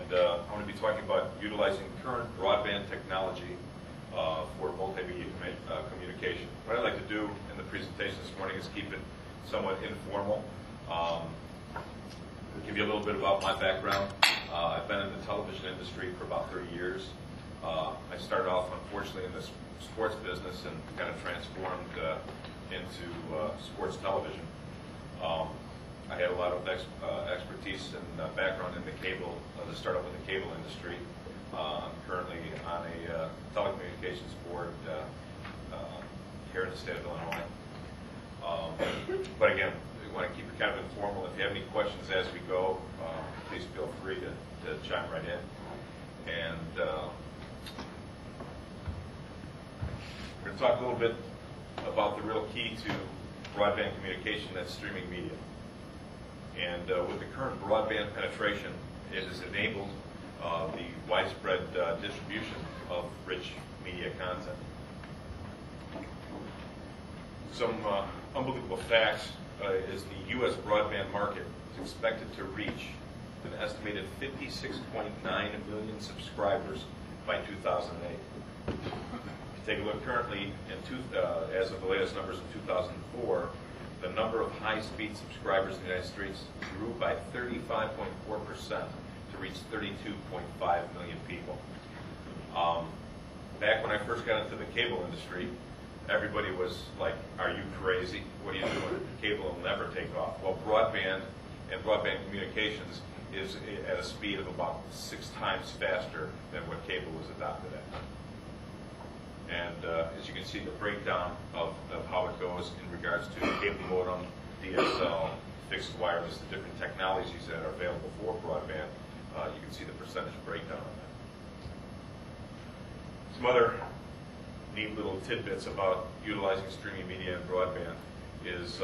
And I'm going to be talking about utilizing current broadband technology for multimedia communication. What I'd like to do in the presentation this morning is keep it somewhat informal. Give you a little bit about my background. I've been in the television industry for about 30 years. I started off, unfortunately, in the sports business and kind of transformed into sports television. I had a lot of expertise and background in the cable, the startup in the cable industry. I'm currently on a telecommunications board here in the state of Illinois. But again, we want to keep it kind of informal. If you have any questions as we go, please feel free to chime right in. And we're going to talk a little bit about the real key to broadband communication, that's streaming media. And with the current broadband penetration, it has enabled the widespread distribution of rich media content. Some unbelievable facts is the U.S. broadband market is expected to reach an estimated 56.9 million subscribers by 2008. If you take a look currently, as of the latest numbers in 2004, the number of high-speed subscribers in the United States grew by 35.4% to reach 32.5 million people. Back when I first got into the cable industry, everybody was like, "Are you crazy? What are you doing? Cable will never take off." Well, broadband and broadband communications is at a speed of about 6 times faster than what cable was adopted at. And as you can see, the breakdown of how it goes in regards to cable modem, DSL, fixed wireless, the different technologies that are available for broadband, you can see the percentage breakdown on that. Some other neat little tidbits about utilizing streaming media and broadband is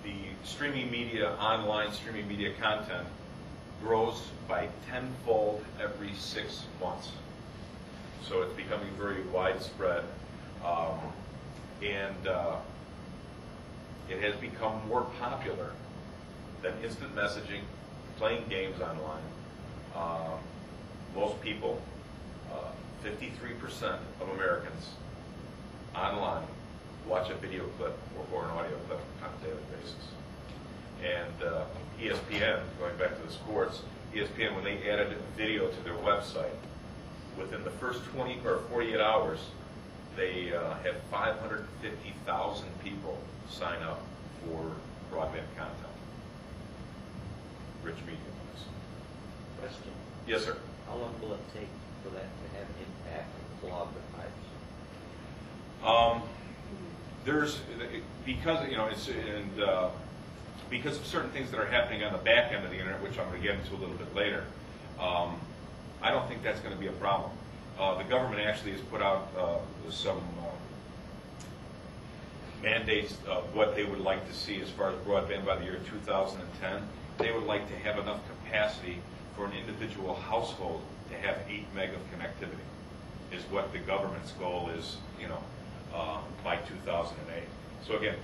the streaming media, online streaming media content grows by 10-fold every 6 months. So it's becoming very widespread, and it has become more popular than instant messaging, playing games online. Most people, 53% of Americans online watch a video clip or an audio clip on a daily basis. And ESPN, going back to the sports, ESPN, when they added video to their website, within the first 20 or 48 hours, they had 550,000 people sign up for broadband content. Rich media. Question. Yes, sir. How long will it take for that to have an impact and clog the pipes? There's because because of certain things that are happening on the back end of the internet, which I'm going to get into a little bit later. I don't think that's going to be a problem. The government actually has put out some mandates of what they would like to see as far as broadband by the year 2010. They would like to have enough capacity for an individual household to have 8 meg of connectivity, is what the government's goal is, by 2008. So again,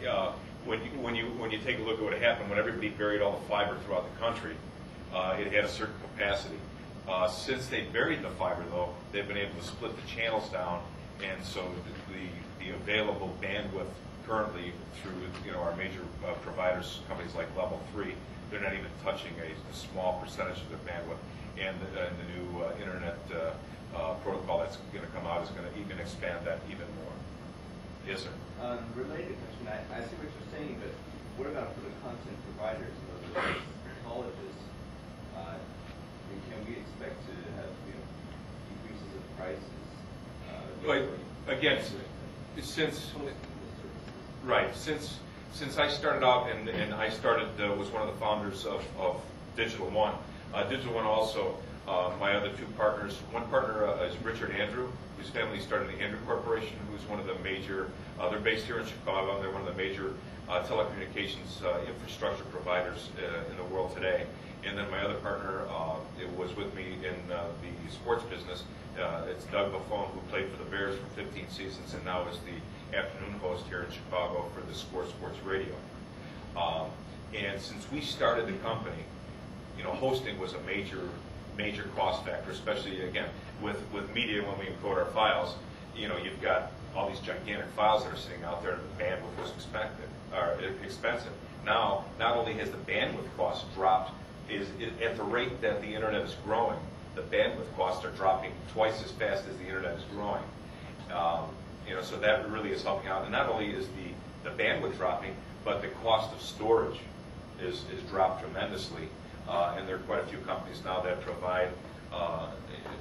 when you take a look at what happened, when everybody buried all the fiber throughout the country, it had a certain capacity. Since they buried the fiber, though, they've been able to split the channels down, and so the available bandwidth currently through our major providers, companies like Level 3, they're not even touching a small percentage of their bandwidth. And the new internet protocol that's going to come out is going to even expand that even more. Yes, sir. Related question. I see what you're saying, but what about for the content providers, those colleges? Can we expect to have decreases of prices? Again, since I started out and I started was one of the founders of Digital One. Digital One also, my other 2 partners. One partner is Richard Andrew, whose family started the Andrew Corporation, who's one of the major. They're based here in Chicago, and they're one of the major telecommunications infrastructure providers in the world today. And then my other partner was with me in the sports business. It's Doug Buffon, who played for the Bears for 15 seasons and now is the afternoon host here in Chicago for the Sports Radio. And since we started the company, hosting was a major cost factor, especially again with media when we encode our files. You've got all these gigantic files that are sitting out there, and the bandwidth was expensive. Now, not only has the bandwidth cost dropped, at the rate that the internet is growing, the bandwidth costs are dropping twice as fast as the internet is growing. So that really is helping out. And not only is the bandwidth dropping, but the cost of storage is dropped tremendously. And there are quite a few companies now that provide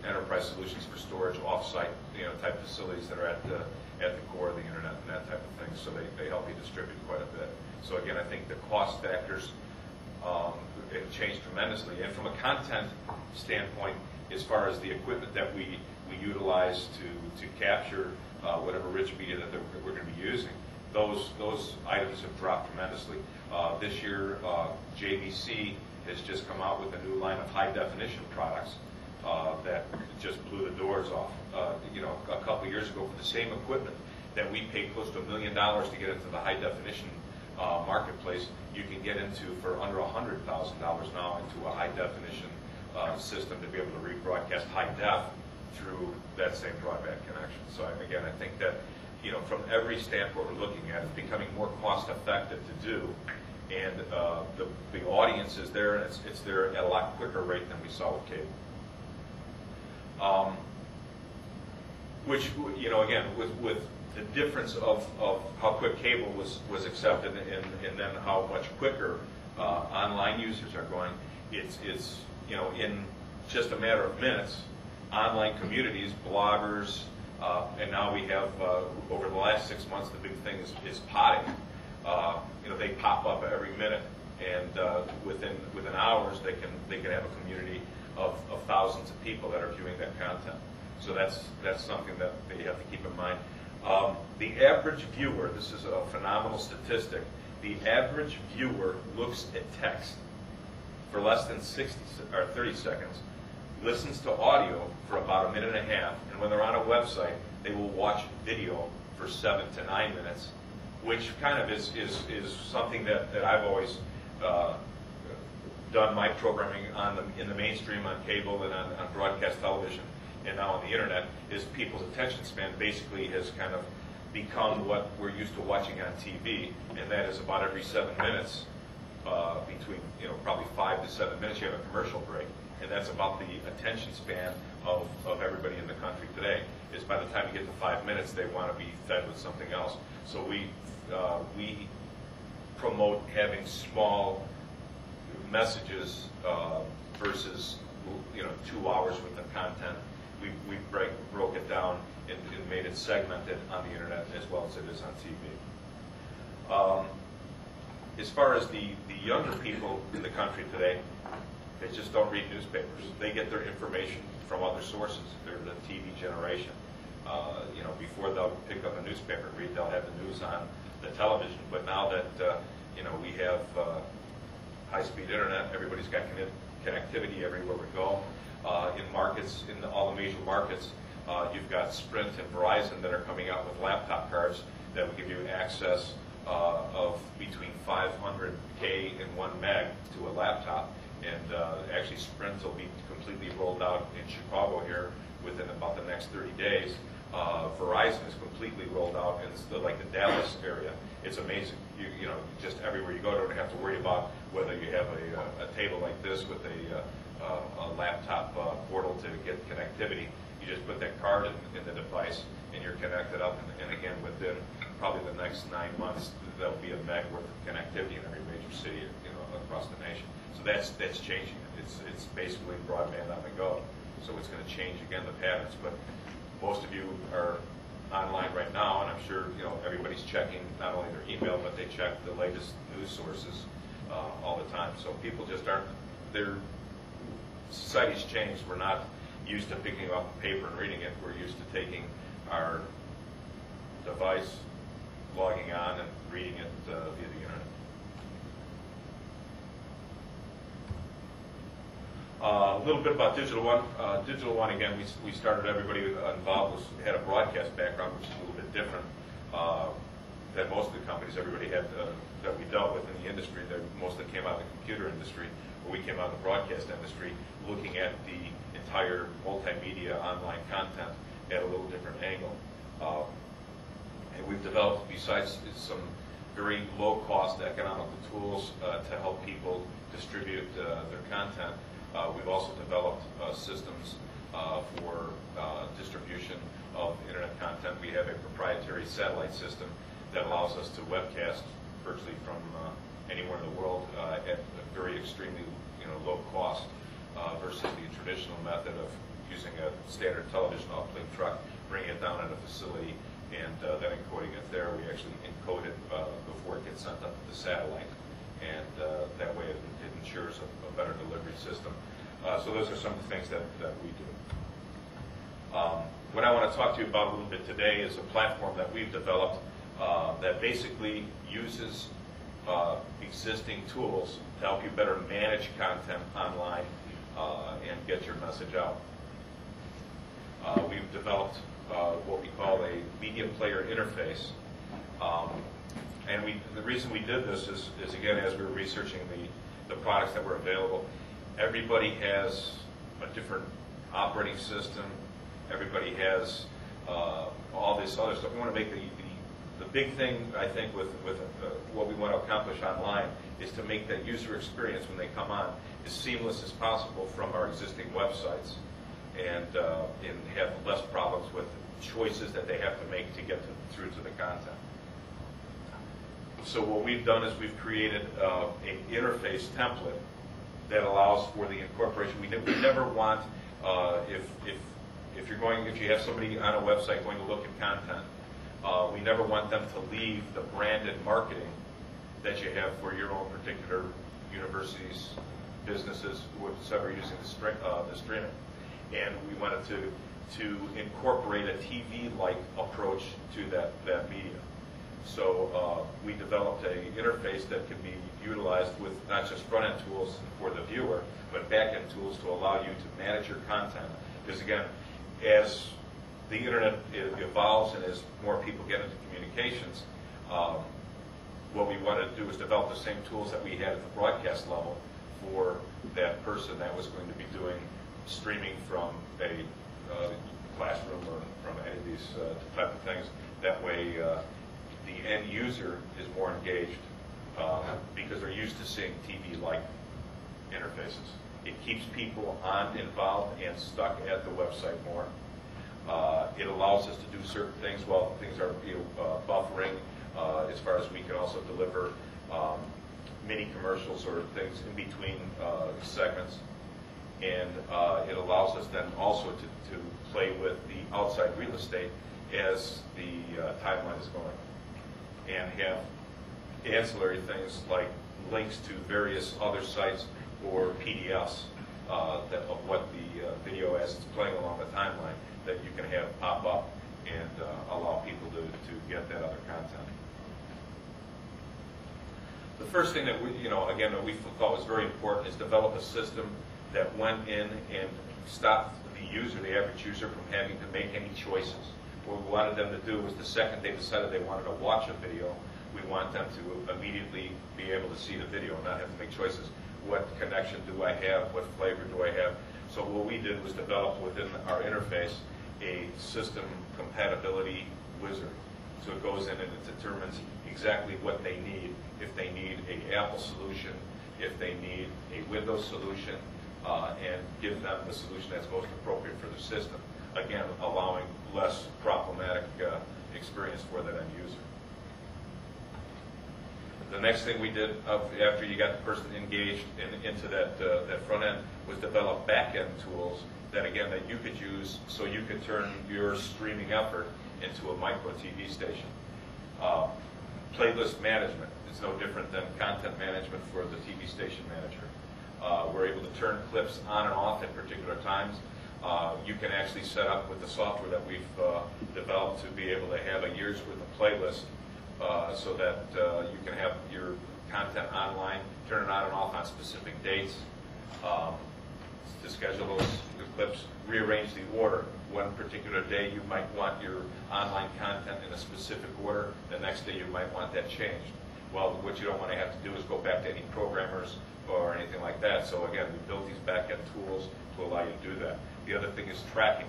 enterprise solutions for storage off-site, type facilities that are at the core of the internet and that type of thing. So they help you distribute quite a bit. So again, I think the cost factors have changed tremendously. And from a content standpoint, as far as the equipment that we utilize to capture whatever rich media that we're going to be using, those items have dropped tremendously. This year, JVC has just come out with a new line of high-definition products that just blew the doors off. A couple of years ago, for the same equipment that we paid close to $1 million to get into the high-definition marketplace, you can get into for under $100,000 now into a high-definition system to be able to rebroadcast high-def through that same broadband connection. So again, I think that from every standpoint we're looking at, it's becoming more cost-effective to do. And the audience is there, and it's there at a lot quicker rate than we saw with cable. Which, again, with the difference of how quick cable was accepted and then how much quicker online users are going, it's in just a matter of minutes, online communities, bloggers, and now we have, over the last 6 months, the big thing is potting. They pop up every minute, and within hours they can have a community of thousands of people that are viewing that content. So that's something that they have to keep in mind. The average viewer, this is a phenomenal statistic, the average viewer looks at text for less than 30 seconds, listens to audio for about a minute and a half, and when they're on a website, they will watch video for 7 to 9 minutes, which kind of is something that I've always done my programming in the mainstream, on cable and on broadcast television, and now on the internet, is people's attention span basically has kind of become what we're used to watching on TV, and that is about every 7 minutes, between probably 5 to 7 minutes, you have a commercial break, and that's about the attention span of everybody in the country today. Is by the time you get to 5 minutes, they want to be fed with something else. So we promote having small messages versus 2 hours worth of content. We broke it down and made it segmented on the internet as well as it is on TV. As far as the younger people in the country today, they just don't read newspapers. They get their information from other sources. They're the TV generation. Before they'll pick up a newspaper and read, they'll have the news on the television. But now that we have high-speed internet, everybody's got connectivity everywhere we go. In markets, in all the major markets, you've got Sprint and Verizon that are coming out with laptop cards that will give you access of between 500K and 1 meg to a laptop. And actually, Sprint will be completely rolled out in Chicago here within about the next 30 days. Verizon is completely rolled out in like the Dallas area. It's amazing. Just everywhere you go, you don't have to worry about whether you have a table like this with a laptop portal to get connectivity. You just put that card in the device, and you're connected up. And again, within probably the next 9 months, there'll be a meg worth of connectivity in every major city, across the nation. So that's changing. It's basically broadband on the go. So it's going to change again the patterns. But most of you are online right now, and I'm sure everybody's checking not only their email, but they check the latest news sources all the time. So people just aren't. Society's changed. We're not used to picking up paper and reading it. We're used to taking our device, logging on, and reading it via the internet. A little bit about Digital One. Digital One, again, we started, everybody involved had a broadcast background, which is a little bit different than most of the companies everybody had that we dealt with in the industry. They mostly came out of the computer industry, we came out of the broadcast industry looking at the entire multimedia online content at a little different angle. And we've developed, besides some very low-cost economical tools to help people distribute their content, we've also developed systems for distribution of internet content. We have a proprietary satellite system that allows us to webcast virtually from anywhere in the world at a very extremely low cost versus the traditional method of using a standard television uplink truck, bringing it down at a facility, and then encoding it there. We actually encode it before it gets sent up to the satellite, and that way it ensures a better delivery system. So those are some of the things that we do. What I want to talk to you about a little bit today is a platform that we've developed that basically uses existing tools to help you better manage content online and get your message out. We've developed what we call a media player interface. And the reason we did this is again, as we were researching the products that were available, everybody has a different operating system. Everybody has all this other stuff. We want to make the big thing, I think, with what we want to accomplish online is to make that user experience when they come on as seamless as possible from our existing websites, and have less problems with choices that they have to make to get through to the content. So what we've done is we've created an interface template that allows for the incorporation. We never want if you have somebody on a website going to look at content, we never want them to leave the branded marketing that you have for your own particular universities, businesses, whatever using the streaming. And we wanted to incorporate a TV-like approach to that media. So we developed an interface that can be utilized with not just front-end tools for the viewer, but back-end tools to allow you to manage your content. Because again, as the internet evolves and as more people get into communications, what we want to do is develop the same tools that we had at the broadcast level for that person that was going to be doing streaming from a classroom or from any of these type of things. That way, the end user is more engaged because they're used to seeing TV-like interfaces. It keeps people involved and stuck at the website more. It allows us to do certain things while things are buffering, as far as we can also deliver mini commercials or things in between segments. And it allows us then also to play with the outside real estate as the timeline is going, and have ancillary things like links to various other sites or PDFs of what the video as it's playing along the timeline that you can have pop up and allow people to get that other content. The first thing that that we thought was very important is develop a system that went in and stopped the user, the average user, from having to make any choices. What we wanted them to do was the second they decided they wanted to watch a video, we want them to immediately be able to see the video and not have to make choices. What connection do I have? What flavor do I have? So what we did was develop within our interface a system compatibility wizard. So it goes in and it determines exactly what they need. If they need an Apple solution, if they need a Windows solution, and give them the solution that's most appropriate for the system. Again, allowing less problematic experience for that end user. The next thing we did after you got the person engaged into that front end was develop back end tools that again that you could use so you could turn your streaming effort into a micro TV station. Playlist management is no different than content management for the TV station manager. We're able to turn clips on and off at particular times. You can actually set up with the software that we've developed to be able to have a year's worth of playlist so that you can have your content online, turn it on and off on specific dates, to schedule those clips, rearrange the order. One particular day you might want your online content in a specific order, the next day you might want that changed. Well, what you don't want to have to do is go back to any programmers or anything like that. So again, we built these back-end tools to allow you to do that. The other thing is tracking.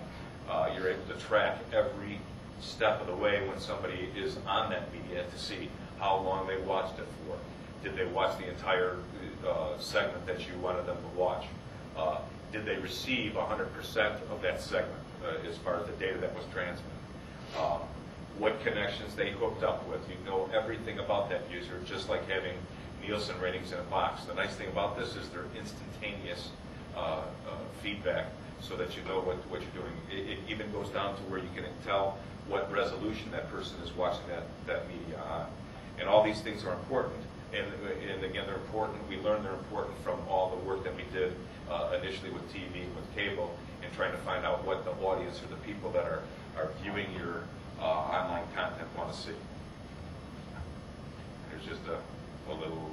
You're able to track every step of the way when somebody is on that media to see how long they watched it for. Did they watch the entire segment that you wanted them to watch? Did they receive 100% of that segment as far as the data that was transmitted? What connections they hooked up with. You know everything about that user, just like having Nielsen ratings in a box. The nice thing about this is they're instantaneous feedback so that you know what you're doing. It even goes down to where you can tell what resolution that person is watching that media on. And all these things are important. And again, they're important. We learned they're important from all the work that we did initially with TV, with cable, and trying to find out what the audience or the people that are viewing your online content want to see. There's just a little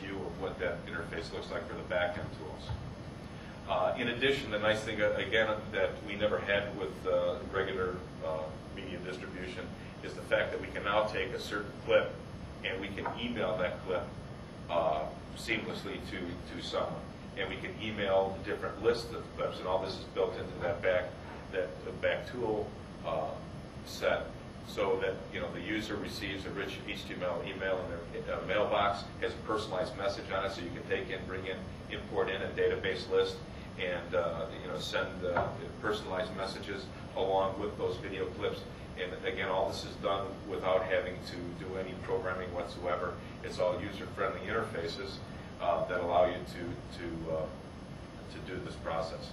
view of what that interface looks like for the back-end tools. In addition, the nice thing, again, that we never had with regular media distribution is the fact that we can now take a certain clip and we can email that clip seamlessly to someone. And we can email different lists of clips, and all this is built into that back tool set, so that the user receives a rich HTML email in their mailbox, has a personalized message on it, so you can take in, bring in, import in a database list, and send personalized messages along with those video clips. And again, all this is done without having to do any programming whatsoever. It's all user-friendly interfaces that allow you to do this process.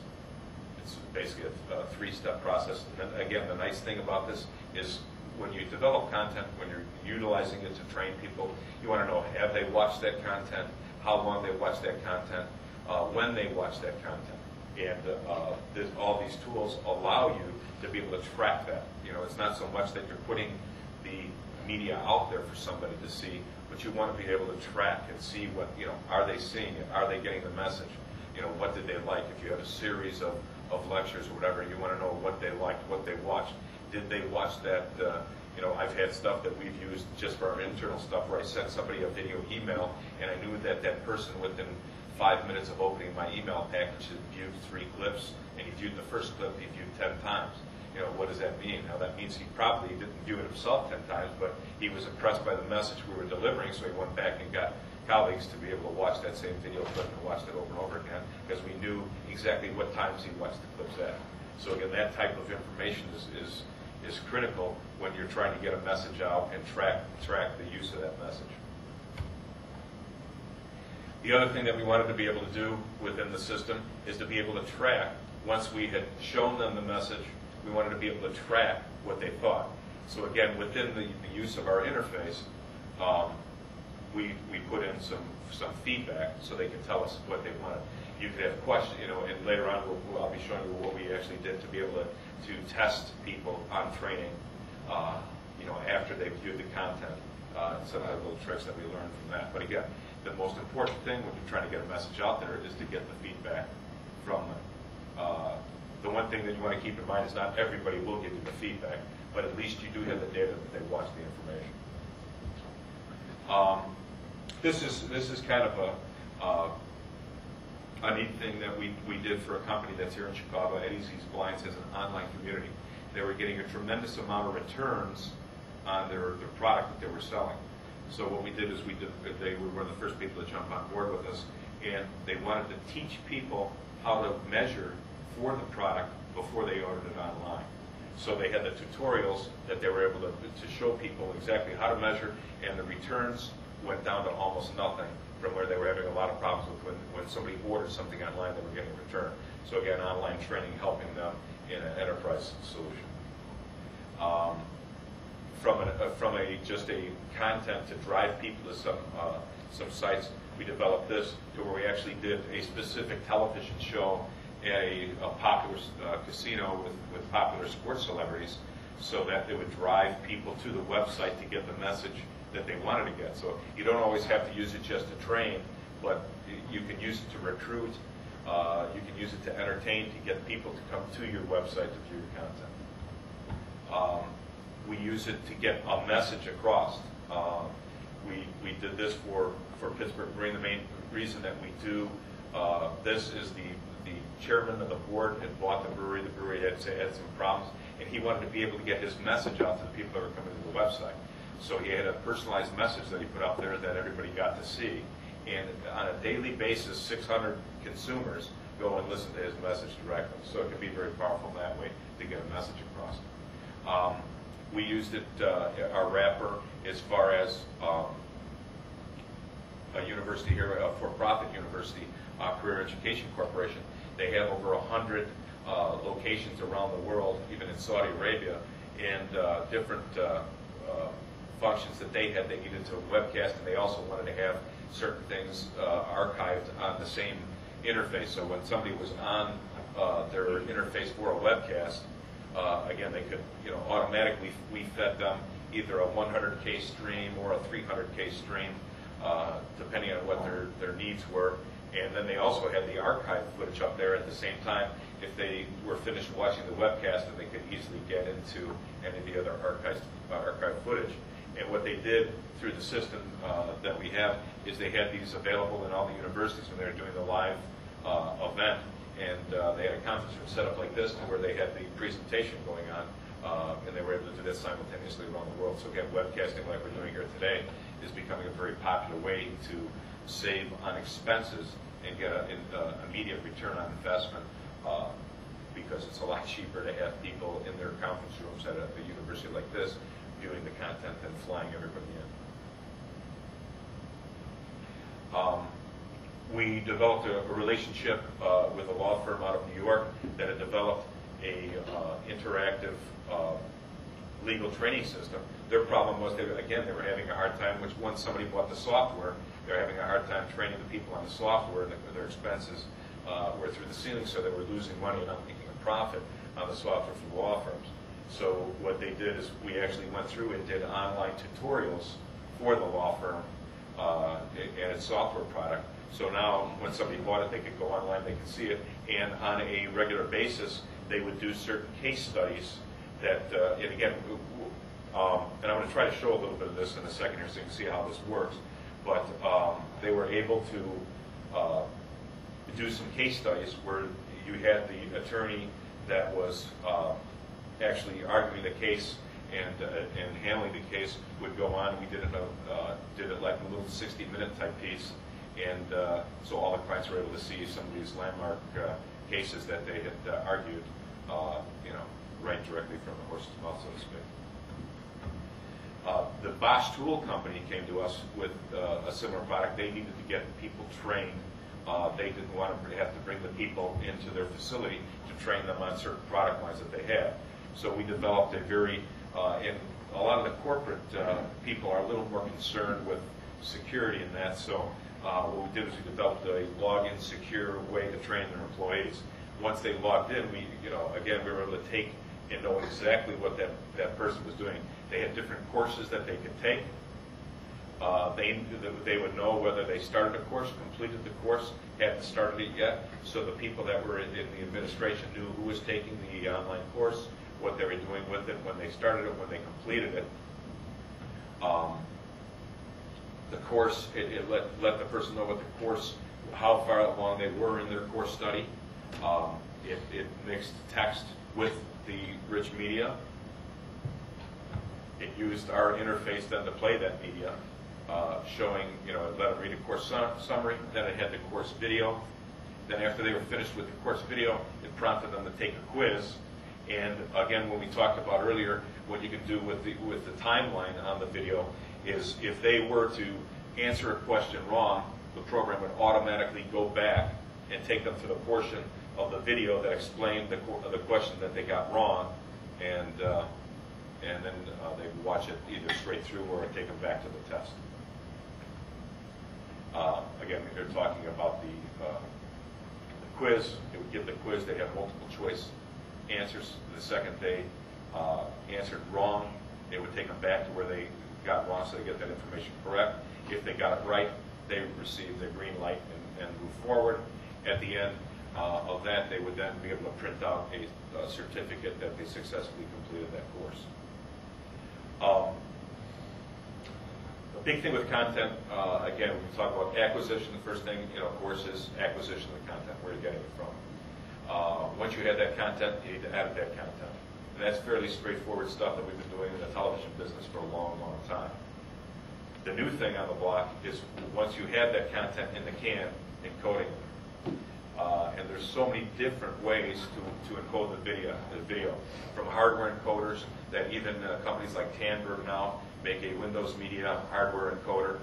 It's basically a three-step process. And then, again, the nice thing about this is when you develop content, when you're utilizing it to train people, you want to know, have they watched that content, how long they watched that content, when they watched that content. And all these tools allow you to be able to track that. It's not so much that you're putting the media out there for somebody to see, but you want to be able to track and see what, are they seeing it? Are they getting the message? What did they like? If you have a series of lectures or whatever, you want to know what they liked, what they watched. Did they watch that? I've had stuff that we've used just for our internal stuff where I sent somebody a video email, and I knew that that person within 5 minutes of opening my email package had viewed 3 clips, and he viewed the first clip, he viewed 10 times. What does that mean? Now, that means he probably didn't view it himself 10 times, but he was impressed by the message we were delivering, so he went back and got colleagues to be able to watch that same video clip and watch it over and over again, because we knew exactly what times he watched the clips at. So again, that type of information is critical when you're trying to get a message out and track the use of that message. The other thing that we wanted to be able to do within the system is to be able to track, once we had shown them the message, we wanted to be able to track what they thought. So again, within the use of our interface, we put in some feedback so they can tell us what they wanted. You could have questions, and later on I'll be showing you what we actually did to be able to test people on training, after they've viewed the content, some of the little tricks that we learned from that. But again, the most important thing when you're trying to get a message out there is to get the feedback from them. The one thing that you want to keep in mind is not everybody will give you the feedback, but at least you do have the data that they watched the information. This is kind of a neat thing that we did for a company that's here in Chicago. Eddie's Blinds has an online community. They were getting a tremendous amount of returns on their product that they were selling. So what we did is they were one of the first people to jump on board with us, and they wanted to teach people how to measure for the product before they ordered it online. So they had the tutorials that they were able to show people exactly how to measure, and the returns went down to almost nothing from where they were having a lot of problems with when somebody ordered something online, they were getting a return. So again, online training helping them in an enterprise solution. From just a content to drive people to some sites, we developed this to where we actually did a specific television show at a popular casino with popular sports celebrities, so that it would drive people to the website to get the message that they wanted to get. So you don't always have to use it just to train, but you can use it to recruit, you can use it to entertain, to get people to come to your website to view your content. We use it to get a message across. We did this for Pittsburgh Marine. The main reason that we do this is the chairman of the board had bought the brewery. The brewery had some problems, and he wanted to be able to get his message out to the people that were coming to the website. So he had a personalized message that he put out there that everybody got to see. And on a daily basis, 600 consumers go and listen to his message directly. So it can be very powerful that way to get a message across. We used it, our wrapper, as far as a university here, a for-profit university, Career Education Corporation. They have over 100 locations around the world, even in Saudi Arabia, and different functions that they had. They needed to webcast, and they also wanted to have certain things archived on the same interface. So when somebody was on their interface for a webcast, again, they could, automatically, we fed them either a 100K stream or a 300K stream, depending on what their needs were. And then they also had the archive footage up there at the same time. If they were finished watching the webcast, then they could easily get into any of the other archive footage. And what they did through the system that we have is they had these available in all the universities when they were doing the live event. And they had a conference room set up like this to where they had the presentation going on, and they were able to do this simultaneously around the world. So again, webcasting like we're doing here today is becoming a very popular way to save on expenses and get an immediate return on investment, because it's a lot cheaper to have people in their conference rooms at a university like this viewing the content than flying everybody in. We developed a relationship with a law firm out of New York that had developed a interactive legal training system. Their problem was, they were having a hard time, which once somebody bought the software, they were having a hard time training the people on the software, and their expenses were through the ceiling, so they were losing money and not making a profit on the software for the law firms. So what they did is we actually went through and did online tutorials for the law firm and its software product. So now when somebody bought it, they could go online, they could see it, and on a regular basis, they would do certain case studies that, and again, and I'm going to try to show a little bit of this in a second here so you can see how this works. But they were able to do some case studies where you had the attorney that was actually arguing the case and handling the case would go on. We did it like a little 60-minute type piece, and so all the clients were able to see some of these landmark cases that they had argued, right directly from the horse's mouth, so to speak. The Bosch Tool Company came to us with a similar product. They needed to get people trained. They didn't want to have to bring the people into their facility to train them on certain product lines that they had. So we developed a very, and a lot of the corporate people are a little more concerned with security in that. So what we did is we developed a login secure way to train their employees. Once they logged in, again, we were able to take and know exactly what that person was doing. They had different courses that they could take. They would know whether they started a course, completed the course, hadn't started it yet. So the people that were in the administration knew who was taking the online course, what they were doing with it, when they started it, when they completed it. The course, it let the person know what the course, how far along they were in their course study. It mixed text with the rich media. It used our interface then to play that media, showing, it let them read a course summary, then it had the course video. Then after they were finished with the course video, it prompted them to take a quiz. And again, when we talked about earlier, what you can do with the timeline on the video is if they were to answer a question wrong, the program would automatically go back and take them to the portion of the video that explained the question that they got wrong, and then they would watch it either straight through or take them back to the test. Again, they're talking about the quiz. It would give the quiz. They have multiple choice answers. The second they answered wrong, they would take them back to where they got wrong, so they get that information correct. If they got it right, they would receive their green light and move forward. At the end of that, they would then be able to print out a certificate that they successfully completed that course. A big thing with content, again, we talk about acquisition. The first thing, of course, is acquisition of the content. Where you're getting it from. Once you have that content, you need to edit that content. And that's fairly straightforward stuff that we've been doing in the television business for a long, long time. The new thing on the block is once you have that content in the can, encoding it. And there's so many different ways to encode the video. From hardware encoders that even companies like Tandberg now make a Windows Media hardware encoder.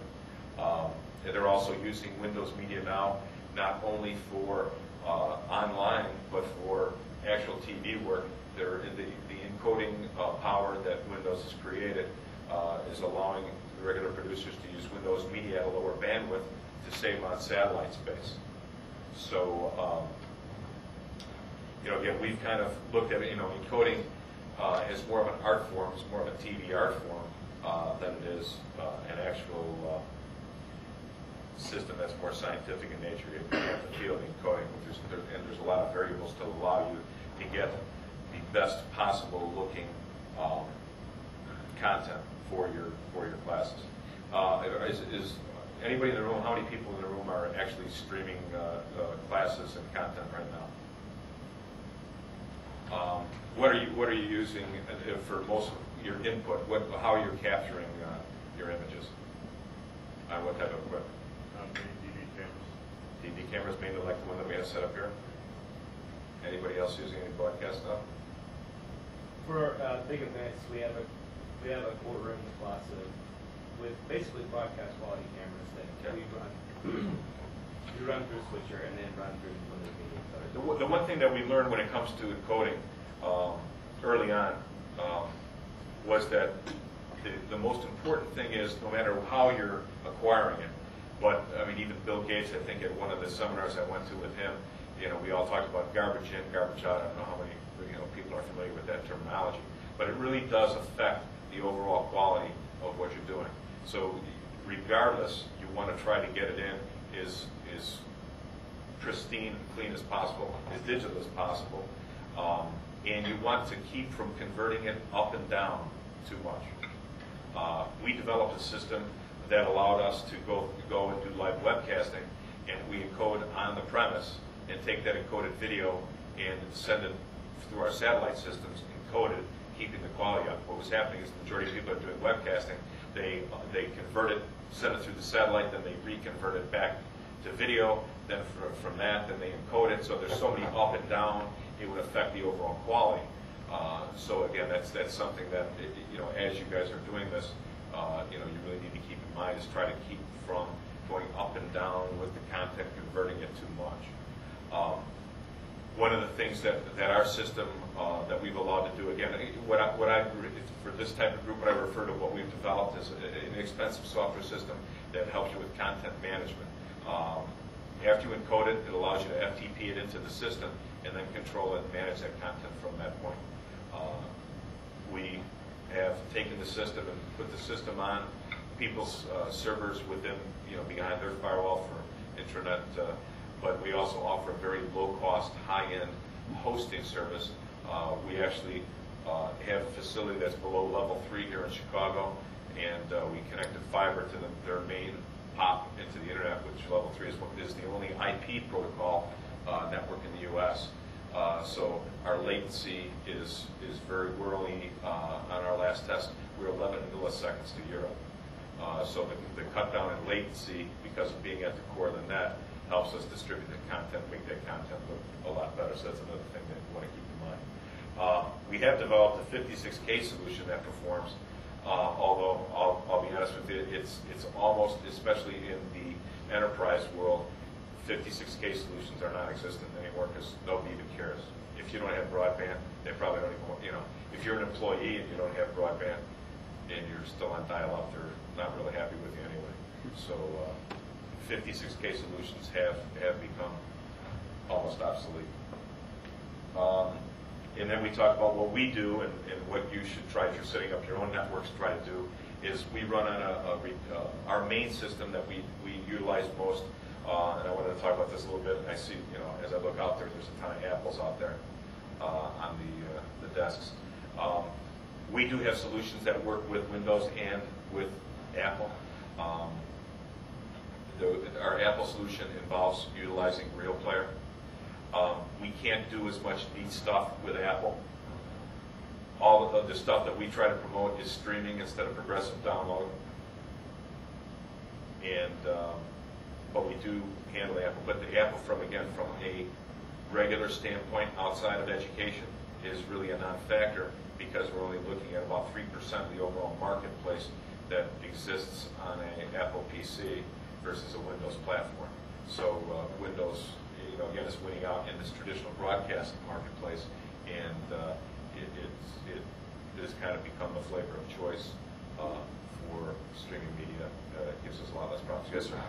And they're also using Windows Media now, not only for online, but for actual TV work. They're in the encoding power that Windows has created is allowing the regular producers to use Windows Media at a lower bandwidth to save on satellite space. So, again, we've kind of looked at encoding as more of an art form, as more of a TV art form than it is an actual system that's more scientific in nature. You have to feel the encoding, and there's a lot of variables to allow you to get the best possible looking content for your classes. Is anybody in the room? How many people in the room are actually streaming classes and content right now? What are you using for most of your input? How are you capturing your images? What type of equipment? TV cameras. TV cameras, mainly like the one that we have set up here. Anybody else using any broadcast stuff? For big events, we have a courtroom class with basically broadcast quality cameras that we run through switcher and then run through the media. The one thing that we learned when it comes to encoding early on was that the most important thing is no matter how you're acquiring it. But I mean, even Bill Gates, I think, at one of the seminars I went to with him, we all talked about garbage in, garbage out. I don't know how many people are familiar with that terminology, but it really does affect the overall quality of what you're doing. So regardless, you want to try to get it in as pristine and clean as possible, as digital as possible, and you want to keep from converting it up and down too much. We developed a system that allowed us to go and do live webcasting, and we encode on the premise and take that encoded video and send it through our satellite systems encoded, keeping the quality up. What was happening is the majority of people are doing webcasting. They convert it, send it through the satellite, then they reconvert it back to video. Then from that, then they encode it. So there's so many up and down, it would affect the overall quality. So again, that's something that as you guys are doing this, you really need to keep in mind is try to keep from going up and down with the content, converting it too much. One of the things that our system that we've allowed to do, again, for this type of group, what I refer to what we've developed is an inexpensive software system that helps you with content management. After you encode it, it allows you to FTP it into the system and then control it and manage that content from that point. We have taken the system and put the system on people's servers within, behind their firewall for intranet, but we also offer a very low-cost, high-end hosting service. We actually have a facility that's below level 3 here in Chicago, and we connected fiber to their main POP into the internet, which level 3 is the only IP protocol network in the U.S. So our latency is we're only, on our last test, we're 11 milliseconds to 0. So the cut down in latency, because of being at the core of the net, helps us distribute the content, make that content look a lot better. So that's another thing that you want to keep in mind. We have developed a 56K solution that performs, although I'll be honest with you, it's almost, especially in the enterprise world, 56K solutions are non-existent anymore because nobody even cares. If you don't have broadband, they probably don't even, if you're an employee and you don't have broadband and you're still on dial-up, they're not really happy with you anyway. So 56K solutions have become almost obsolete. And then we talk about what we do and what you should try if you're setting up your own networks to try to do is we run on our main system that we utilize most. And I wanted to talk about this a little bit. I see, as I look out there, there's a ton of apples out there on the desks. We do have solutions that work with Windows and with Apple. Our Apple solution involves utilizing Real Player. We can't do as much neat stuff with Apple. All of the stuff that we try to promote is streaming instead of progressive download. And but we do handle Apple. But the Apple, from a regular standpoint outside of education, is really a non-factor because we're only looking at about 3% of the overall marketplace that exists on an Apple PC versus a Windows platform. So Windows, again, is winning out in this traditional broadcast marketplace, and it has kind of become the flavor of choice for streaming media. It gives us a lot less problems. Yes, sir.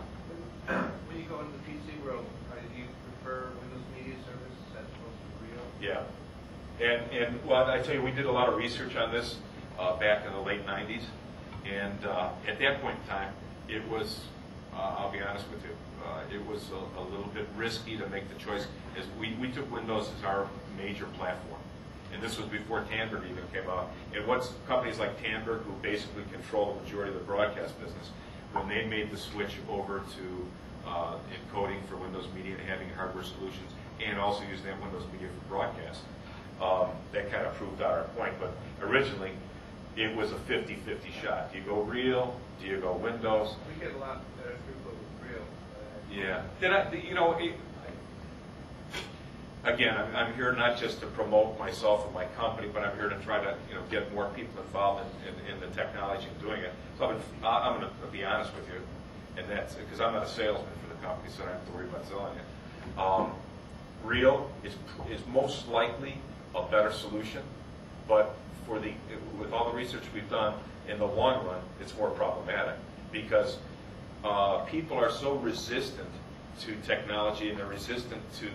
When you go into the PC world, do you prefer Windows Media Service as opposed to Real? Yeah. And well, I tell you, we did a lot of research on this back in the late 90s. And at that point in time, it was, I'll be honest with you, it was a little bit risky to make the choice. As we took Windows as our major platform. And this was before Tandberg even came out. And once companies like Tandberg, who basically control the majority of the broadcast business, when they made the switch over to encoding for Windows Media and having hardware solutions, and also using that Windows Media for broadcast, that kind of proved out our point. But originally, it was a 50-50 shot. Do you go Real? Do you go Windows? We get a lot better throughput with Real. Yeah. Again, I'm here not just to promote myself and my company, but I'm here to try to get more people involved in the technology and doing it. So I'm going to be honest with you, and that's because I'm not a salesman for the company, so I don't have to worry about selling it. Real is most likely a better solution, but with all the research we've done, in the long run, it's more problematic because people are so resistant to technology, and they're resistant to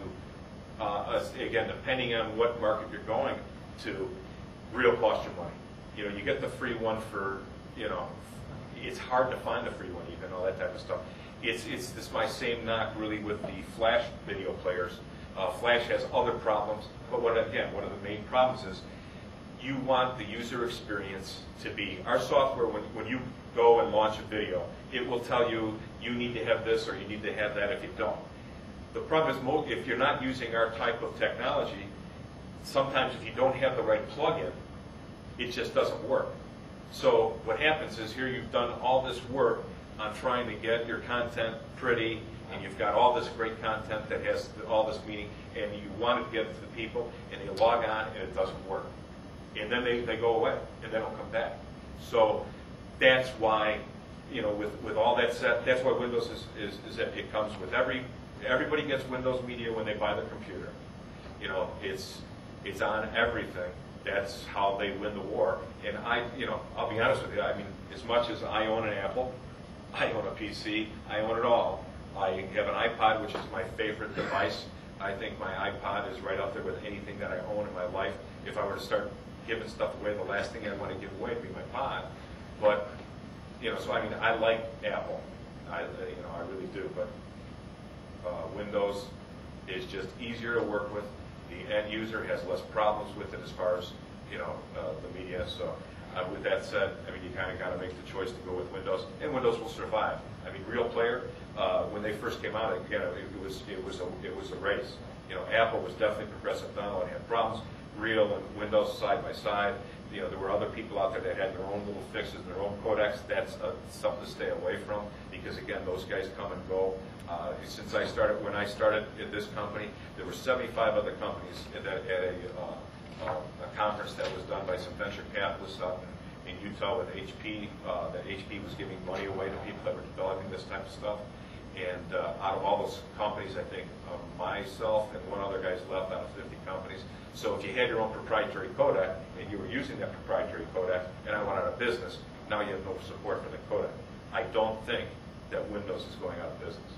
again, depending on what market you're going to, Real costs you money. You get the free one for, it's hard to find the free one, even all that type of stuff. It's my same knock really with the Flash video players. Flash has other problems, but one of the main problems is you want the user experience to be, our software, when you go and launch a video, it will tell you need to have this or you need to have that if you don't. The problem is, if you're not using our type of technology, sometimes if you don't have the right plug-in, it just doesn't work. So what happens is here you've done all this work on trying to get your content pretty, and you've got all this great content that has all this meaning, and you want to get it to the people, and they log on, and it doesn't work. And then they go away, and they don't come back. So that's why, with all that said, that's why Windows is it comes with everybody gets Windows Media when they buy the computer. It's on everything. That's how they win the war. And I'll be honest with you. I mean, as much as I own an Apple, I own a PC, I own it all. I have an iPod, which is my favorite device. I think my iPod is right up there with anything that I own in my life. If I were to start giving stuff away, the last thing I'd want to give away would be my pod. But so I mean, I like Apple. I really do. But Windows is just easier to work with. The end user has less problems with it as far as the media. So with that said, I mean, you kind of got to make the choice to go with Windows, and Windows will survive. I mean, Real Player, when they first came out, again, it was a race. Apple was definitely progressive download, had problems. Real and Windows side by side. There were other people out there that had their own little fixes, their own codecs. That's something to stay away from because, again, those guys come and go. When I started at this company, there were 75 other companies at a conference that was done by some venture capitalists up in Utah with HP. That HP was giving money away to people that were developing this type of stuff. And out of all those companies, I think myself and one other guy's left out of 50 companies. So if you had your own proprietary codec and you were using that proprietary codec and I went out of business, now you have no support for the codec. I don't think that Windows is going out of business.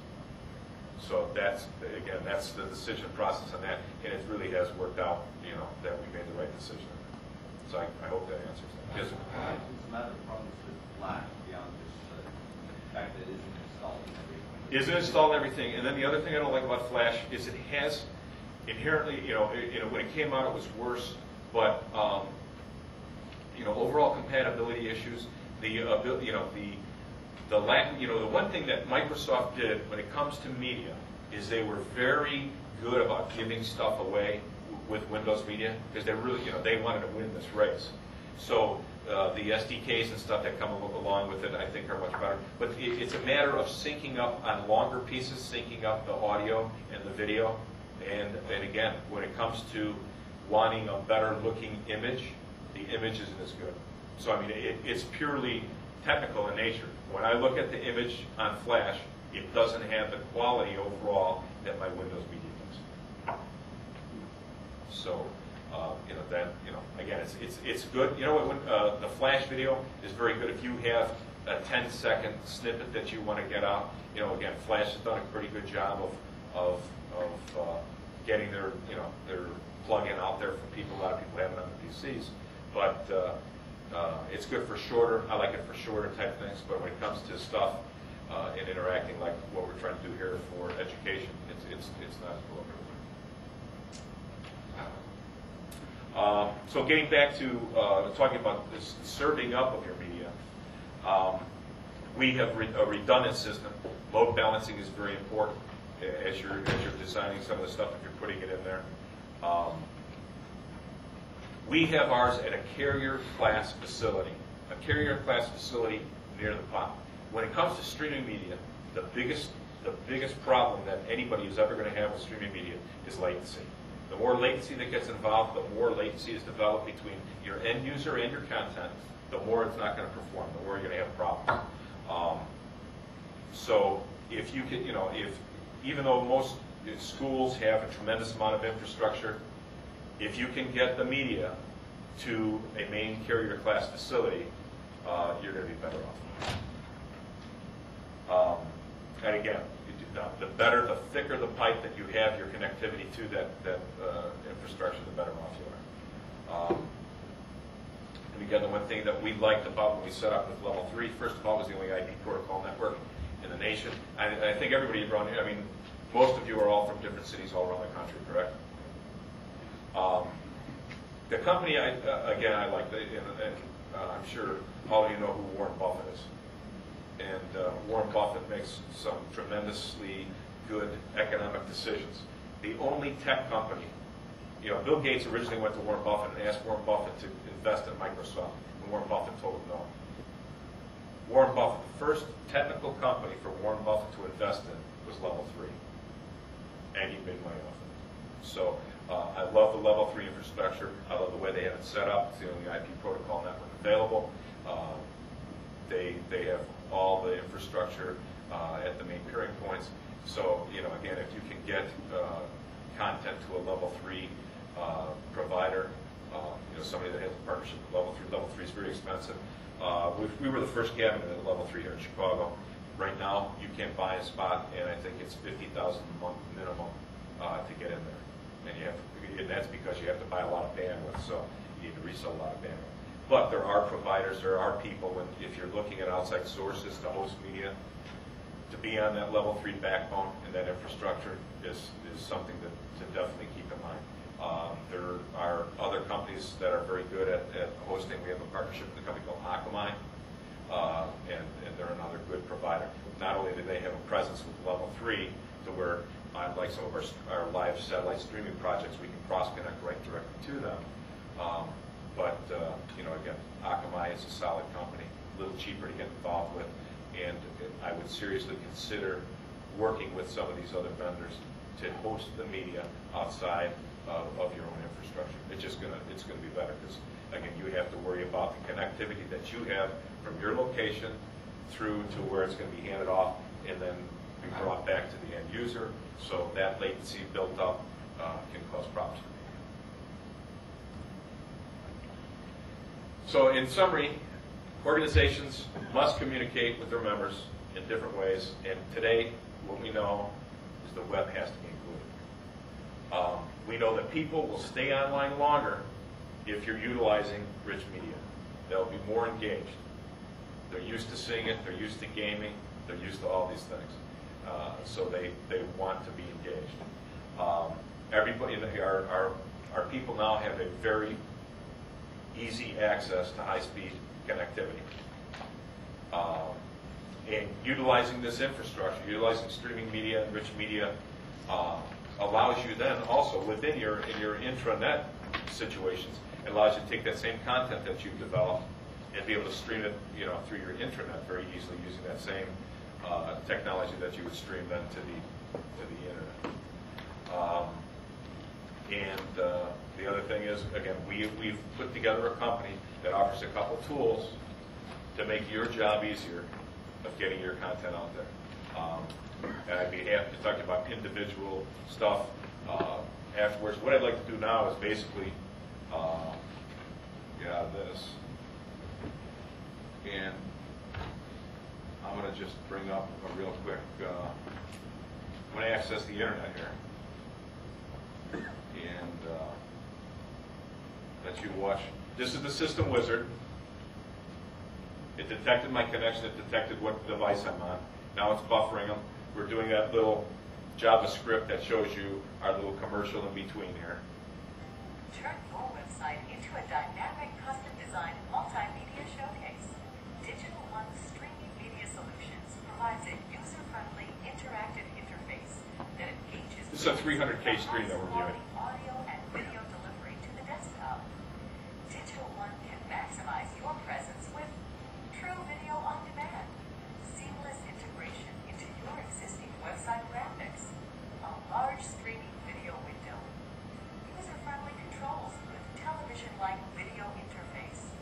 So that's the decision process on that, and it really has worked out, that we made the right decision. So I hope that answers that. Yes, sir. It's not a problem with Flash beyond just the fact that it isn't installed in everything. Isn't installed in everything, and then the other thing I don't like about Flash is it has inherently, when it came out it was worse, but overall compatibility issues, the The one thing that Microsoft did when it comes to media is they were very good about giving stuff away with Windows Media, because they really, they wanted to win this race. So the SDKs and stuff that come along with it, I think, are much better. But it's a matter of syncing up on longer pieces, syncing up the audio and the video. And again, when it comes to wanting a better looking image, the image isn't as good. So I mean, it's purely technical in nature. When I look at the image on Flash, it doesn't have the quality overall that my Windows Media does. So, again, it's good. The Flash video is very good if you have a 10-second snippet that you want to get out. Again, Flash has done a pretty good job of getting their plug-in out there for people. A lot of people have it on the PCs, but it's good for shorter. I like it for shorter type things. But when it comes to stuff and interacting like what we're trying to do here for education, it's not as well. So getting back to talking about this serving up of your media, we have a redundant system. Load balancing is very important as you're designing some of the stuff if you're putting it in there. We have ours at a carrier class facility. A carrier class facility near the pop. When it comes to streaming media, the biggest problem that anybody is ever going to have with streaming media is latency. The more latency that gets involved, the more latency is developed between your end user and your content, the more it's not going to perform, the more you're going to have problems. So if you can, even though most schools have a tremendous amount of infrastructure, if you can get the media to a main carrier class facility, you're going to be better off. And again, the thicker the pipe that you have your connectivity to that infrastructure, the better off you are. And again, the one thing that we liked about when we set up with Level 3, first of all, was the only IP protocol network in the nation. And I think everybody around here, most of you are all from different cities all around the country, correct? The company, I like, and I'm sure all of you know who Warren Buffett is. And Warren Buffett makes some tremendously good economic decisions. The only tech company, Bill Gates originally went to Warren Buffett and asked Warren Buffett to invest in Microsoft, and Warren Buffett told him no. Warren Buffett, the first technical company for Warren Buffett to invest in was Level 3, and he made money off it. So I love the Level 3 infrastructure. I love the way they have it set up. It's the only IP protocol network available. They have all the infrastructure at the main peering points. So, again, if you can get content to a Level 3 provider, somebody that has a partnership with Level 3 is very expensive. We were the first cabinet at Level 3 here in Chicago. Right now, you can't buy a spot, and I think it's $50,000 a month minimum to get in there. And that's because you have to buy a lot of bandwidth, so you need to resell a lot of bandwidth. But there are providers, there are people, if you're looking at outside sources to host media, to be on that Level 3 backbone and that infrastructure is something to definitely keep in mind. There are other companies that are very good at hosting. We have a partnership with a company called Akamai, and they're another good provider. Not only do they have a presence with Level 3 to where, like some of our live satellite streaming projects, we can cross-connect right directly to them. But again, Akamai is a solid company, a little cheaper to get involved with, and I would seriously consider working with some of these other vendors to host the media outside of your own infrastructure. It's going to be better because, again, you have to worry about the connectivity that you have from your location through to where it's going to be handed off and then be brought back to the end user. So that latency built up can cause problems. So in summary, organizations must communicate with their members in different ways, and today what we know is the web has to be included. We know that people will stay online longer if you're utilizing rich media. They'll be more engaged. They're used to seeing it, they're used to gaming, they're used to all these things. So they want to be engaged. Everybody, our people now have a very easy access to high-speed connectivity. And utilizing this infrastructure, utilizing streaming media, rich media, allows you then also within your intranet situations, it allows you to take that same content that you've developed and be able to stream it, through your intranet very easily using that same technology that you would stream then to the internet. The other thing is, again, we've put together a company that offers a couple tools to make your job easier of getting your content out there. And I'd be happy to talk about individual stuff afterwards. What I'd like to do now is basically get out of this. And I'm going to just bring up a real quick, I'm going to access the internet here. And let you watch. This is the system wizard. It detected my connection. It detected what device I'm on. Now it's buffering them. We're doing that little JavaScript that shows you our little commercial in between here. Turn your website into a dynamic, custom-designed multimedia showcase. Digital One's streaming media solutions provides a user-friendly, interactive interface that engages. This is a 300K stream that we're viewing. Audio and video delivery to the desktop. Digital One can maximize your presence with true video on demand, seamless integration into your existing website graphics, a large streaming video window, user-friendly controls with television-like video interface,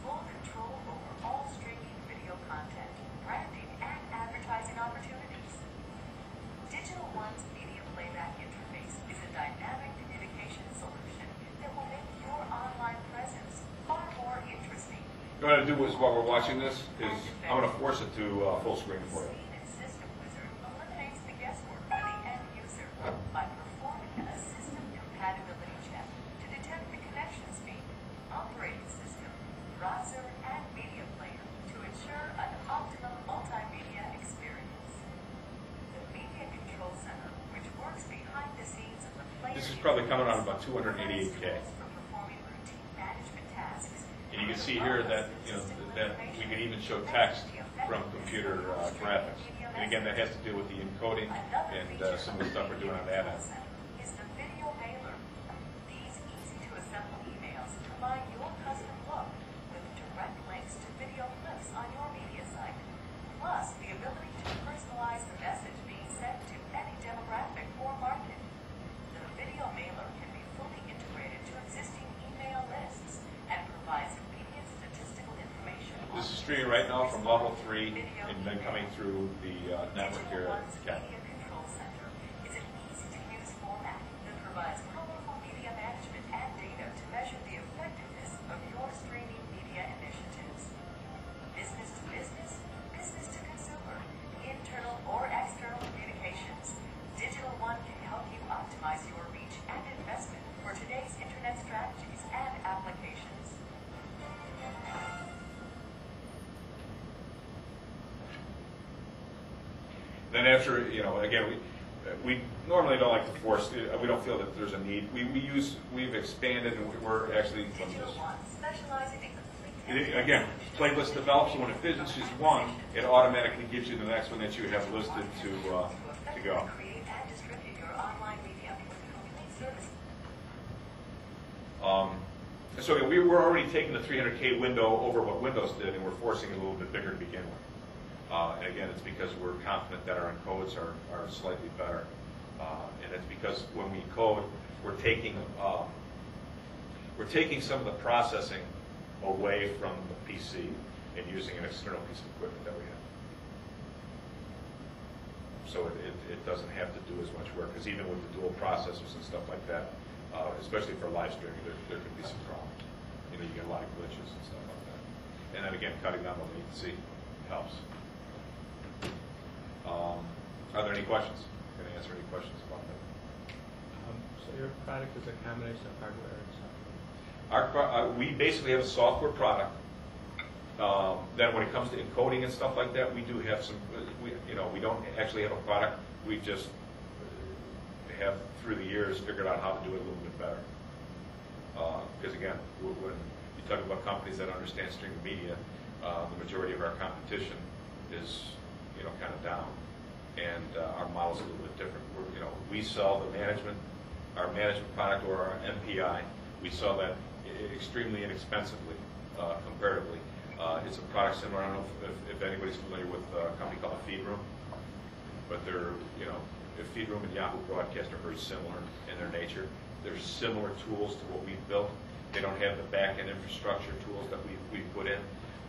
full control over all streaming video content, branding, and advertising opportunities. Digital One's media playback interface is a dynamic communication solution that will make your online presence far more interesting. What I'm going to do is, while we're watching this, is I'm going to force it to full screen for you. Speed and System Wizard eliminates the guesswork for the end user by performing a system compatibility check to detect the connection speed, operating system, browser, and media player to ensure an optimum multimedia experience. The Media Control Center, which works behind the scenes of the player. This is probably coming on about 288K. For performing routine management tasks. And you can see here that that we can even show text from computer graphics. And again, that has to do with the encoding and some of the stuff we're doing on that end. Is the video mailer. These easy-to-assemble emails provide your custom look with direct links to video clips on your media site, plus the ability to personalize the message being sent to any demographic or market. The video mailer can be fully integrated to existing email lists and provides immediate statistical information. This is streaming right now from level 3 and then coming through the network here at CALI. Media Control Center is an easy-to-use format that provides powerful media management and data to measure the effectiveness of your streaming media initiatives. Business to business, business to consumer, internal or external communications, Digital One can help you optimize your reach and investment for today's internet strategies and applications. Then after, again, we normally don't like to force. We don't feel that there's a need. We've expanded, and we're actually from Digital this. One, specializing in complete Again, playlist develops. When it finishes one, it automatically gives you the next one that you have listed to go. create and distribute your online media with complete service. So again, we're already taking the 300K window over what Windows did, and we're forcing it a little bit bigger to begin with. And again, it's because we're confident that our encodes are slightly better. And it's because when we code, we're taking some of the processing away from the PC and using an external piece of equipment that we have. So it doesn't have to do as much work, because even with the dual processors and stuff like that, especially for live streaming, there could be some problems. You get a lot of glitches and stuff like that. And then again, cutting down the latency helps. Are there any questions? Can I answer any questions about that? So your product is a combination of hardware and software? We basically have a software product. Then when it comes to encoding and stuff like that, we do have some, we don't actually have a product. We just have, through the years, figured out how to do it a little bit better. Because again, when you talk about companies that understand streaming media, the majority of our competition is, kind of down, and our model's a little bit different. We sell the management, our management product or our MPI. We sell that extremely inexpensively, comparatively. It's a product similar. I don't know if anybody's familiar with a company called a Feed Room, but they're, Feed Room and Yahoo Broadcast are very similar in their nature. They're similar tools to what we've built. They don't have the back-end infrastructure tools that we've put in.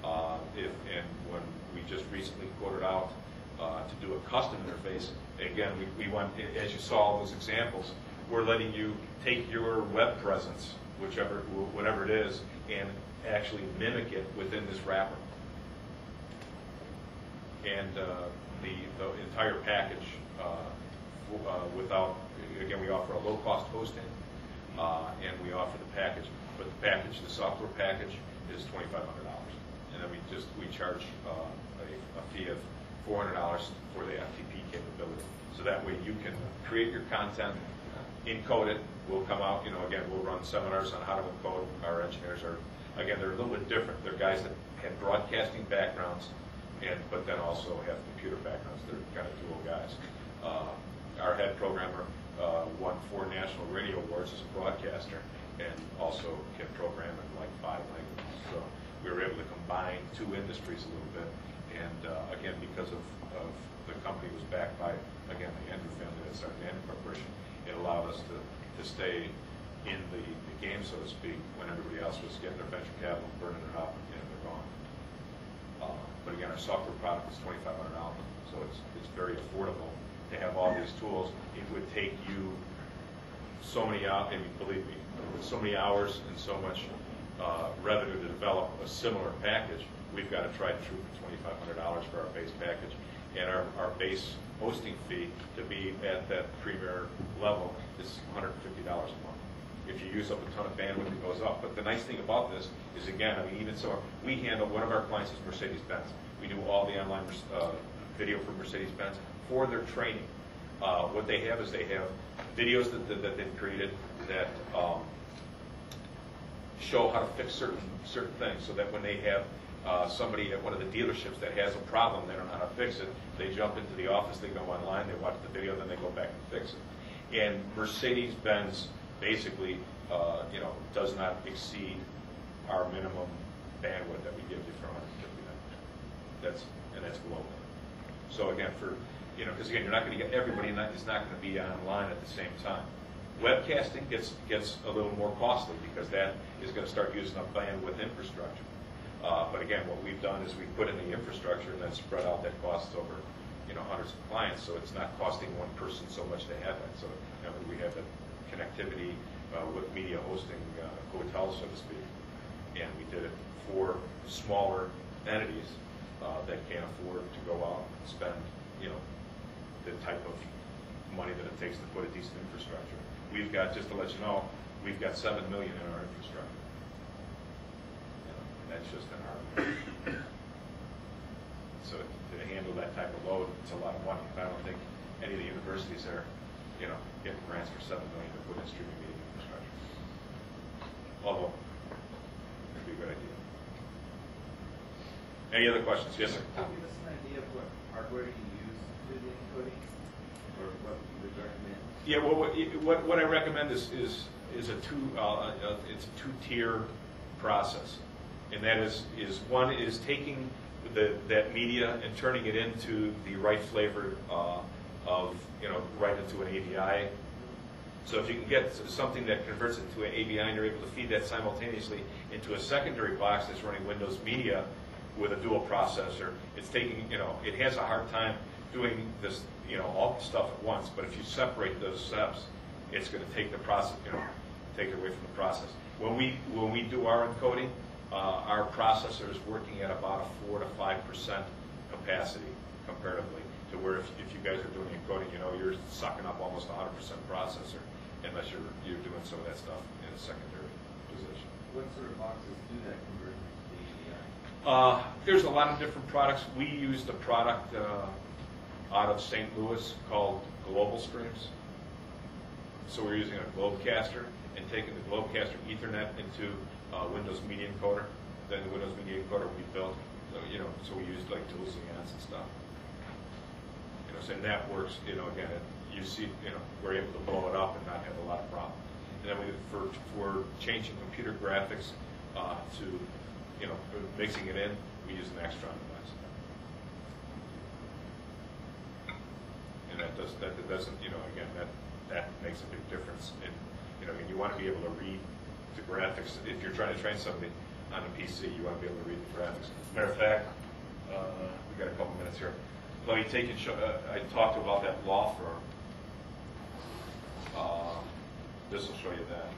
And when we just recently quoted out to do a custom interface, again, we want, as you saw all those examples, we're letting you take your web presence, whatever it is, and actually mimic it within this wrapper. And the entire package, without, again, we offer a low-cost hosting, and we offer the package. But the software package is $2,500, and then we charge a fee of $400 for the FTP capability. So that way you can create your content, encode it. We'll come out, again, we'll run seminars on how to encode. Our engineers are, again, they're a little bit different. They're guys that have broadcasting backgrounds, but then also have computer backgrounds. They're kind of dual guys. Our head programmer won 4 national radio awards as a broadcaster, and also can program in like 5 languages. So we were able to combine 2 industries a little bit, and again, because of the company was backed by, again, the Andrew family that started the Andrew Corporation, it allowed us to stay in the game, so to speak, when everybody else was getting their venture capital, burning it up, and they're gone. But again, our software product is $2,500, so it's very affordable to have all these tools. It would take you so many hours, and believe me, so many hours and so much revenue to develop a similar package. We've got to try and true for $2,500 for our base package, and our base hosting fee to be at that premier level is $150 a month. If you use up a ton of bandwidth, it goes up. But the nice thing about this is, again, even so, we handle, one of our clients is Mercedes-Benz. We do all the online video for Mercedes-Benz for their training. What they have is they have videos that they've created that show how to fix certain things, so that when they have somebody at one of the dealerships that has a problem, they don't know how to fix it, they jump into the office, they go online, they watch the video, then they go back and fix it. And Mercedes-Benz basically, does not exceed our minimum bandwidth that we give you for 150 and that's global. So again, because again, you're not going to get everybody, and it's not going to be online at the same time. Webcasting gets a little more costly because that is going to start using up bandwidth infrastructure. But again, what we've done is we've put in the infrastructure and then spread out that cost over hundreds of clients, so it's not costing one person so much to have that. So we have the connectivity with media hosting hotels, so to speak, and we did it for smaller entities that can't afford to go out and spend the type of money that it takes to put a decent infrastructure. We've got, just to let you know, we've got $7 million in our infrastructure. And that's just in our. So to handle that type of load, it's a lot of money. I don't think any of the universities are, getting grants for $7 million to put in streaming media infrastructure. Although, it'd be a good idea. Any other questions? Yes, sir. Can you give us an idea of what hardware you use to do the encoding, or what you would recommend? Yeah, well, what I recommend is a it's a 2-tier process, and that is one is taking that media and turning it into the right flavor of right into an AVI. So if you can get something that converts it to an AVI and you're able to feed that simultaneously into a secondary box that's running Windows Media with a dual processor, it's taking, it has a hard time doing this, all the stuff at once. But if you separate those steps, it's going to take the process, take it away from the process. When we do our encoding, our processor is working at about a 4 to 5% capacity comparatively to where if you guys are doing encoding, you're sucking up almost 100% processor unless you're doing some of that stuff in a secondary position. What sort of boxes do that conversion to AVI? There's a lot of different products. We used a product out of St. Louis called Global Streams. So we're using a Globecaster and taking the Globecaster Ethernet into Windows Media Encoder. Then the Windows Media Encoder we built So we used like dual CNs and stuff. So that works. Again, you see, we're able to blow it up and not have a lot of problems. And then for changing computer graphics to, mixing it in, we use an Extron device. And that doesn't, again, that makes a big difference. And you want to be able to read the graphics. If you're trying to train somebody on a PC, you want to be able to read the graphics. Matter of fact, we've got a couple minutes here. Let me take and show. I talked about that law firm. This will show you that.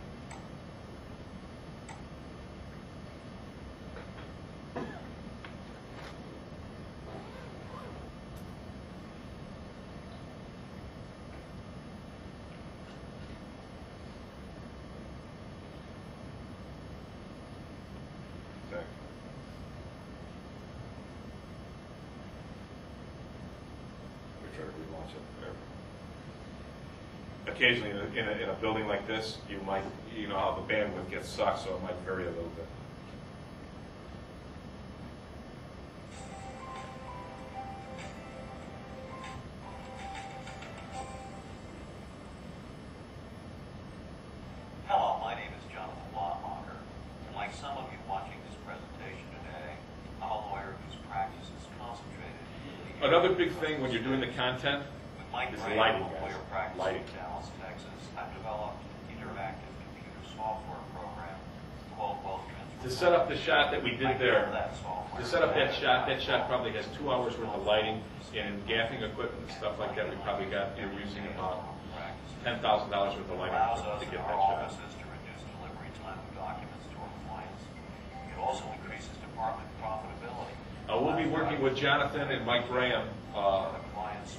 Okay. We try to relaunch it there. Occasionally, in a building like this, you might, how the bandwidth gets sucked, so it might vary a little bit. Hello, my name is Jonathan Lotmacher, and like some of you watching this presentation today, I'm a lawyer whose practice is concentrated. Another big thing when you're doing the content is lighting, guys. Lighting. Dallas, Texas. I've developed an interactive computer software program called Wealth Transfer. To set up the shot that we did there, to set up that shot probably has 2 hours worth of lighting and gaffing equipment and stuff like that. We probably got, you're using about $10,000 worth of lighting to get that shot. To reduce delivery time of documents to our clients. It also increases department profitability. We'll be working with Jonathan and Mike Graham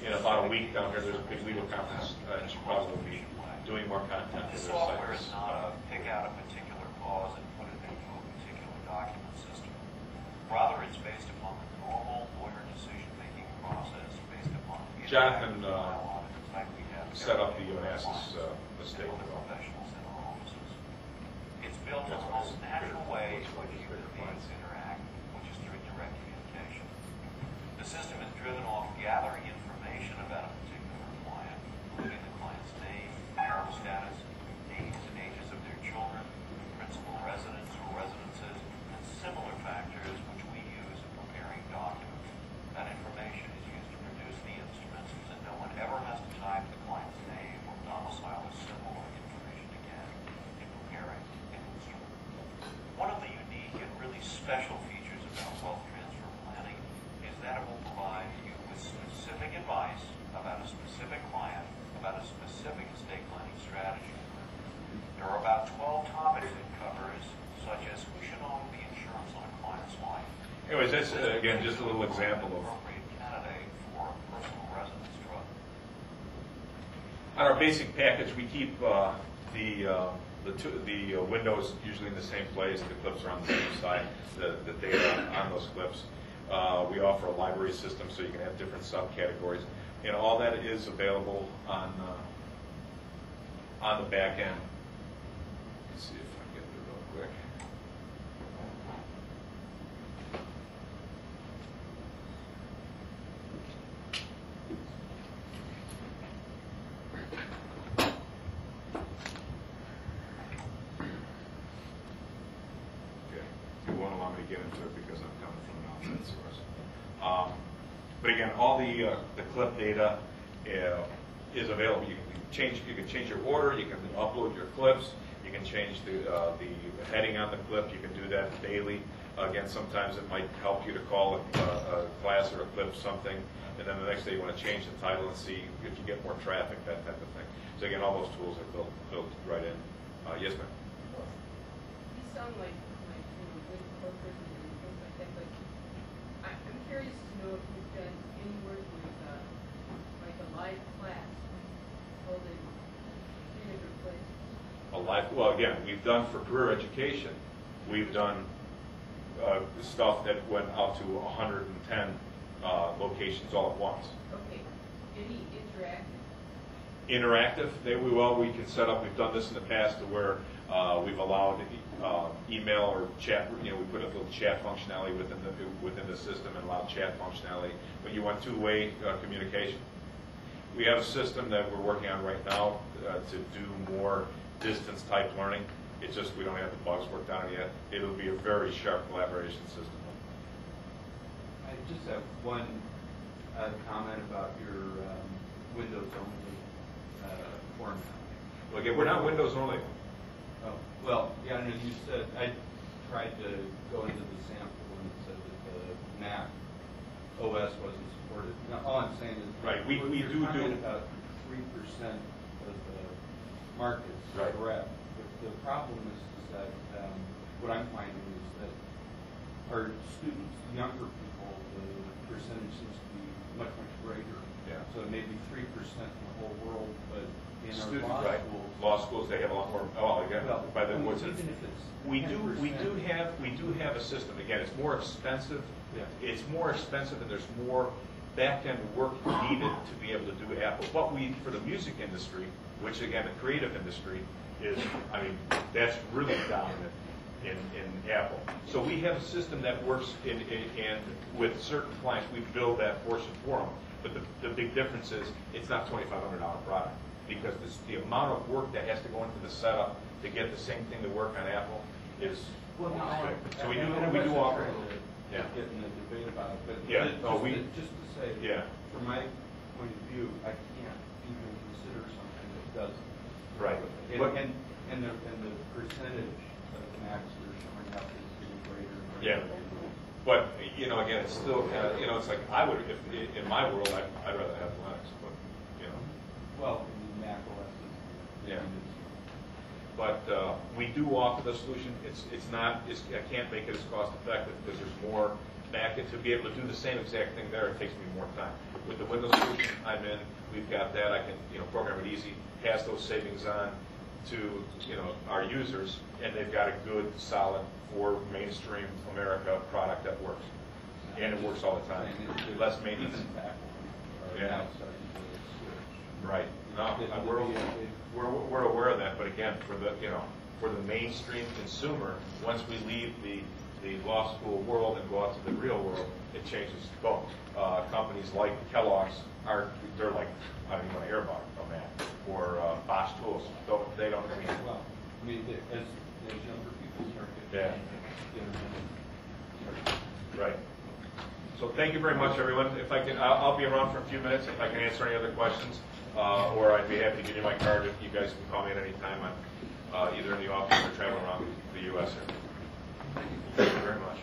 in about a week down here. There's a big legal conference in Chicago. We'll be doing more content for This their software sites. is not a pick out a particular clause and put it into a particular document system. Rather, it's based upon the normal lawyer decision-making process based upon Jonathan like we have set up the Onassis estate. professionals in our offices. It's built in the most natural way in which human beings interact, which is through direct communication. The system is driven off gathering information about a particular client, including the client's name, marital status, names and ages of their children, principal residence or residences, and similar factors which we use in preparing documents. That information is used to produce the instruments, and no one ever has to type the client's name or domicile or similar information again in preparing an instrument. One of the unique and really special features about wealth transfer planning is that it will provide you with specific advice about a specific client, about a specific estate planning strategy. There are about 12 topics it covers, such as who should own the insurance on a client's life. Anyways, that's again just a little example of. Appropriate candidate for a personal residence trust. On our basic package, we keep the windows usually in the same place. The clips are on the same side. The data on those clips. We offer a library system so you can have different subcategories, and all that is available on the back end. Let's see if I can get it real quick. Okay, you won't allow me to get into it because I'm coming from an outside source. But again, all the clip data is available. You can change your order. You can upload your clips. You can change the heading on the clip. You can do that daily. Again, sometimes it might help you to call a class or a clip something, and then the next day you want to change the title and see if you get more traffic, that type of thing. So again, all those tools are built right in. Yes, ma'am. You sound like good corporate and things like that, but I'm curious to know if you've done any work with like a live class held in 3 different places. Well, again, we've done for career education. We've done stuff that went out to 110 locations all at once. Okay. Any interactive? Interactive, we can set up, we've done this in the past to where we've allowed email or chat, we put a little chat functionality within the system and allow chat functionality, but you want two-way communication. We have a system that we're working on right now to do more distance type learning. It's just we don't have the bugs worked out yet. It'll be a very sharp collaboration system. I just have one comment about your Windows only format. Well, again, we're not Windows only. Oh, well, yeah, I know you said, I tried to go into the sample and it said that the Mac OS wasn't supported. Now, all I'm saying is, right, we do about 3% of the markets, right. Correct. But the problem is that what I'm finding is that our students, younger people, the percentage seems to be much, much greater. Yeah. So maybe 3% in the whole world, but in Students, our right. Law schools, they have a lot more. Oh, again, well, by the even what's it? if it's We do 10%. have a system. Again, it's more expensive. Yeah. It's more expensive, and there's more back-end work needed to be able to do Apple. But for the music industry, which again, the creative industry is, that's really dominant in Apple. So we have a system that works and with certain clients, we build that portion for them. But the big difference is it's not $2,500 product because the amount of work that has to go into the setup to get the same thing to work on Apple is big. So we do offer. Yeah. Get in the debate about it, but yeah. Just to say, yeah. From my point of view, I can't even consider something that doesn't. Right. And the percentage of Macs that are showing up is getting greater and greater. Yeah. But again, it's still kind of it's like I would if in my world I'd rather have Linux, but Well, in Mac OS is. Yeah. But we do offer the solution. I can't make it as cost effective because there's more back end to be able to do the same exact thing there. It takes me more time. With the Windows solution I'm in, we've got that. I can program it easy, pass those savings on to our users, and they've got a good, solid for mainstream America product that works, and it works all the time. Less maintenance. Yeah. Right. No, we're aware of that, but again, for the mainstream consumer, once we leave the law school world and go out to the real world, it changes scope. Companies like Kellogg's they're like, I don't even want to hear about that, or Bosch Tools. They don't. Well, as younger people start getting. Right. So thank you very much, everyone. If I can, I'll be around for a few minutes. If I can answer any other questions. Or I'd be happy to give you my card if you guys can call me at any time. I'm either in the office or traveling around the U.S. here. Thank you very much.